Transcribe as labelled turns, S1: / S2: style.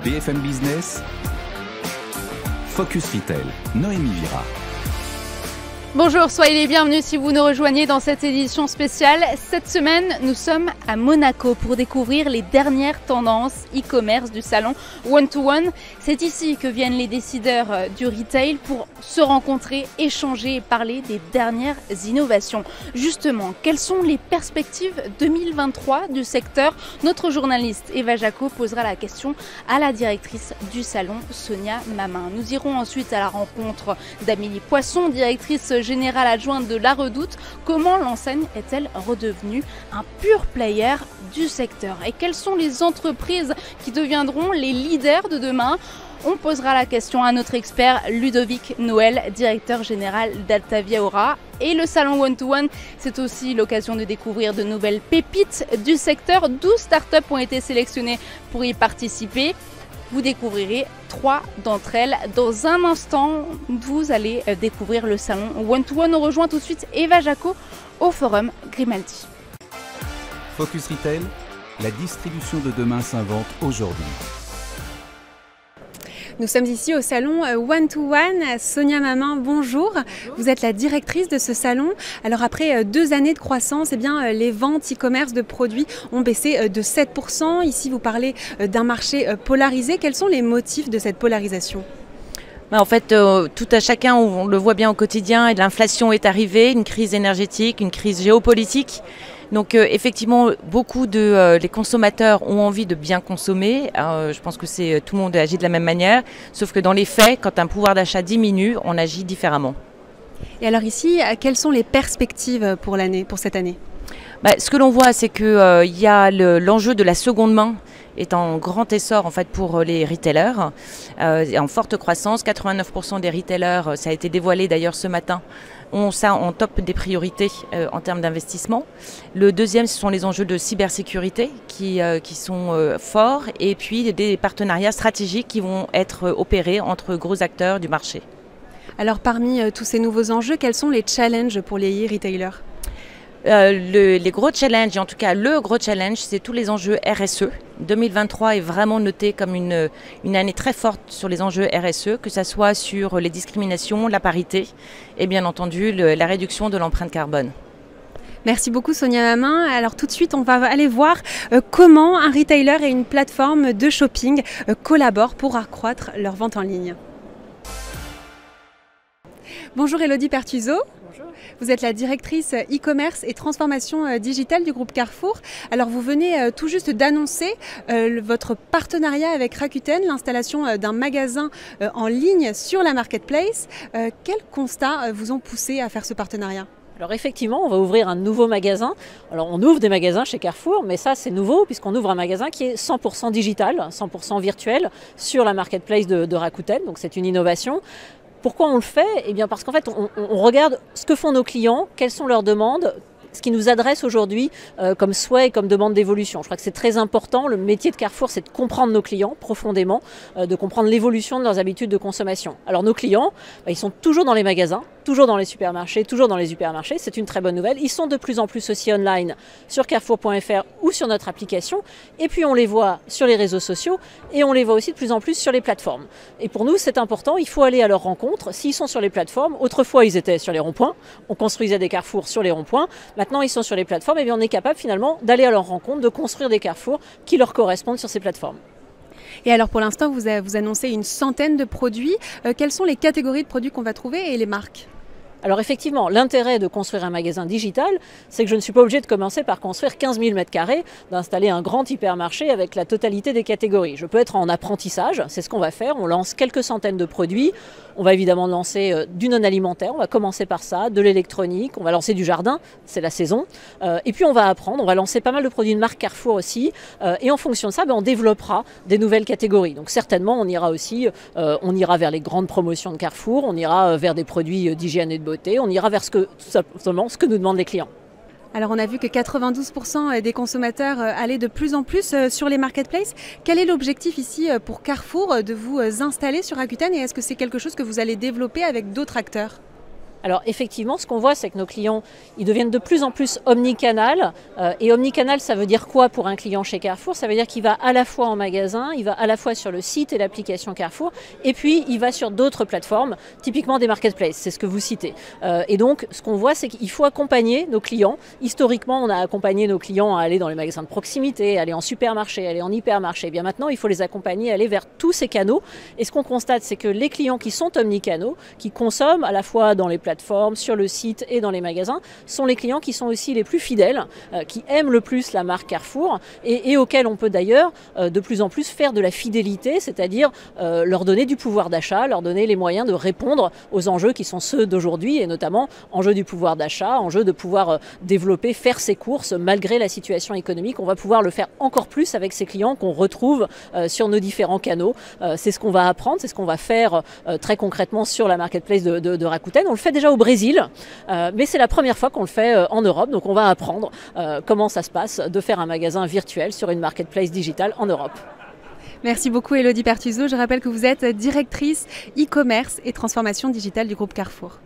S1: BFM Business, Focus Retail, Noémie Vira.
S2: Bonjour, soyez les bienvenus si vous nous rejoignez dans cette édition spéciale. Cette semaine, nous sommes à Monaco pour découvrir les dernières tendances e-commerce du salon One-to-One. C'est ici que viennent les décideurs du retail pour se rencontrer, échanger et parler des dernières innovations. Justement, quelles sont les perspectives 2023 du secteur? Notre journaliste Eva Jaco posera la question à la directrice du salon, Sonia Mamin. Nous irons ensuite à la rencontre d'Amélie Poisson, directrice générale adjointe de La Redoute. Comment l'enseigne est-elle redevenue un pure player du secteur? Et quelles sont les entreprises qui deviendront les leaders de demain? On posera la question à notre expert Ludovic Noël, directeur général d'Altavia Aura. Et le salon One-to-One, c'est aussi l'occasion de découvrir de nouvelles pépites du secteur. 12 startups ont été sélectionnées pour y participer. Vous découvrirez 3 d'entre elles. Dans un instant, vous allez découvrir le salon One-to-One. On rejoint tout de suite Eva Jaco au forum Grimaldi.
S1: Focus Retail, la distribution de demain s'invente aujourd'hui.
S3: Nous sommes ici au salon One-to-One. Sonia Mamin, bonjour. Vous êtes la directrice de ce salon. Alors après 2 années de croissance, les ventes e-commerce de produits ont baissé de 7%. Ici, vous parlez d'un marché polarisé. Quels sont les motifs de cette polarisation ?
S4: En fait, tout à chacun, on le voit bien au quotidien, l'inflation est arrivée, une crise énergétique, une crise géopolitique. Donc effectivement, beaucoup de les consommateurs ont envie de bien consommer. Je pense que tout le monde agit de la même manière, sauf que dans les faits, quand un pouvoir d'achat diminue, on agit différemment.
S3: Et alors ici, quelles sont les perspectives pour cette année ?
S4: Ce que l'on voit, c'est qu'il y a l'enjeu de la seconde main est en grand essor en fait pour les retailers, en forte croissance. 89% des retailers, ça a été dévoilé d'ailleurs ce matin, ont ça en top des priorités en termes d'investissement. Le deuxième, ce sont les enjeux de cybersécurité qui sont forts, et puis des partenariats stratégiques qui vont être opérés entre gros acteurs du marché.
S3: Alors parmi tous ces nouveaux enjeux, quels sont les challenges pour les e-retailers ?
S4: Les gros challenges, et en tout cas le gros challenge, c'est tous les enjeux RSE. 2023 est vraiment noté comme une année très forte sur les enjeux RSE, que ce soit sur les discriminations, la parité et bien entendu la réduction de l'empreinte carbone.
S3: Merci beaucoup Sonia Mamin. Alors tout de suite, on va aller voir comment un retailer et une plateforme de shopping collaborent pour accroître leur vente en ligne. Bonjour Elodie Pertuzo. Bonjour. Vous êtes la directrice e-commerce et transformation digitale du groupe Carrefour. Alors vous venez tout juste d'annoncer votre partenariat avec Rakuten, l'installation d'un magasin en ligne sur la marketplace. Quels constats vous ont poussé à faire ce partenariat ?
S5: Alors effectivement, on va ouvrir un nouveau magasin. Alors on ouvre des magasins chez Carrefour, mais ça c'est nouveau puisqu'on ouvre un magasin qui est 100% digital, 100% virtuel sur la marketplace de Rakuten. Donc c'est une innovation. Pourquoi on le fait ? Eh bien parce qu'en fait, on regarde ce que font nos clients, quelles sont leurs demandes, ce qui nous adresse aujourd'hui comme souhait et comme demande d'évolution. Je crois que c'est très important. Le métier de Carrefour, c'est de comprendre nos clients profondément, de comprendre l'évolution de leurs habitudes de consommation. Alors nos clients, ils sont toujours dans les magasins, toujours dans les supermarchés, toujours dans les hypermarchés. C'est une très bonne nouvelle. Ils sont de plus en plus aussi online sur carrefour.fr ou sur notre application. Et puis on les voit sur les réseaux sociaux et on les voit aussi de plus en plus sur les plateformes. Et pour nous, c'est important. Il faut aller à leur rencontre. S'ils sont sur les plateformes, autrefois ils étaient sur les ronds-points. On construisait des carrefours sur les ronds-points. Maintenant, ils sont sur les plateformes et bien on est capable finalement d'aller à leur rencontre, de construire des carrefours qui leur correspondent sur ces plateformes.
S3: Et alors pour l'instant, vous annoncez une centaine de produits. Quelles sont les catégories de produits qu'on va trouver et les marques ?
S5: Alors effectivement, l'intérêt de construire un magasin digital, c'est que je ne suis pas obligée de commencer par construire 15 000 m², d'installer un grand hypermarché avec la totalité des catégories. Je peux être en apprentissage, c'est ce qu'on va faire. On lance quelques centaines de produits. On va évidemment lancer du non-alimentaire, on va commencer par ça, de l'électronique, on va lancer du jardin, c'est la saison. Et puis on va apprendre, on va lancer pas mal de produits de marque Carrefour aussi. Et en fonction de ça, on développera des nouvelles catégories. Donc certainement, on ira vers les grandes promotions de Carrefour, on ira vers des produits d'hygiène et de beauté, on ira vers tout simplement ce que nous demandent les clients.
S3: Alors on a vu que 92% des consommateurs allaient de plus en plus sur les marketplaces. Quel est l'objectif ici pour Carrefour de vous installer sur Rakuten et est-ce que c'est quelque chose que vous allez développer avec d'autres acteurs ?
S5: Alors effectivement, ce qu'on voit, c'est que nos clients, ils deviennent de plus en plus omnicanal. Et omnicanal, ça veut dire quoi pour un client chez Carrefour? Ça veut dire qu'il va à la fois en magasin, il va à la fois sur le site et l'application Carrefour, et puis il va sur d'autres plateformes, typiquement des marketplaces, c'est ce que vous citez. Et donc, ce qu'on voit, c'est qu'il faut accompagner nos clients. Historiquement, on a accompagné nos clients à aller dans les magasins de proximité, aller en supermarché, aller en hypermarché. Et bien maintenant, il faut les accompagner à aller vers tous ces canaux. Et ce qu'on constate, c'est que les clients qui sont omnicanaux, qui consomment à la fois dans les plateformes, sur le site et dans les magasins, sont les clients qui sont aussi les plus fidèles, qui aiment le plus la marque Carrefour et auxquels on peut d'ailleurs de plus en plus faire de la fidélité, c'est-à-dire leur donner du pouvoir d'achat, leur donner les moyens de répondre aux enjeux qui sont ceux d'aujourd'hui et notamment enjeux du pouvoir d'achat, enjeux de pouvoir développer, faire ses courses malgré la situation économique. On va pouvoir le faire encore plus avec ces clients qu'on retrouve sur nos différents canaux. C'est ce qu'on va apprendre, c'est ce qu'on va faire très concrètement sur la marketplace de Rakuten. On le fait déjà au Brésil, mais c'est la première fois qu'on le fait en Europe, donc on va apprendre comment ça se passe de faire un magasin virtuel sur une marketplace digitale en Europe.
S3: Merci beaucoup Élodie Pertuso. Je rappelle que vous êtes directrice e-commerce et transformation digitale du groupe Carrefour.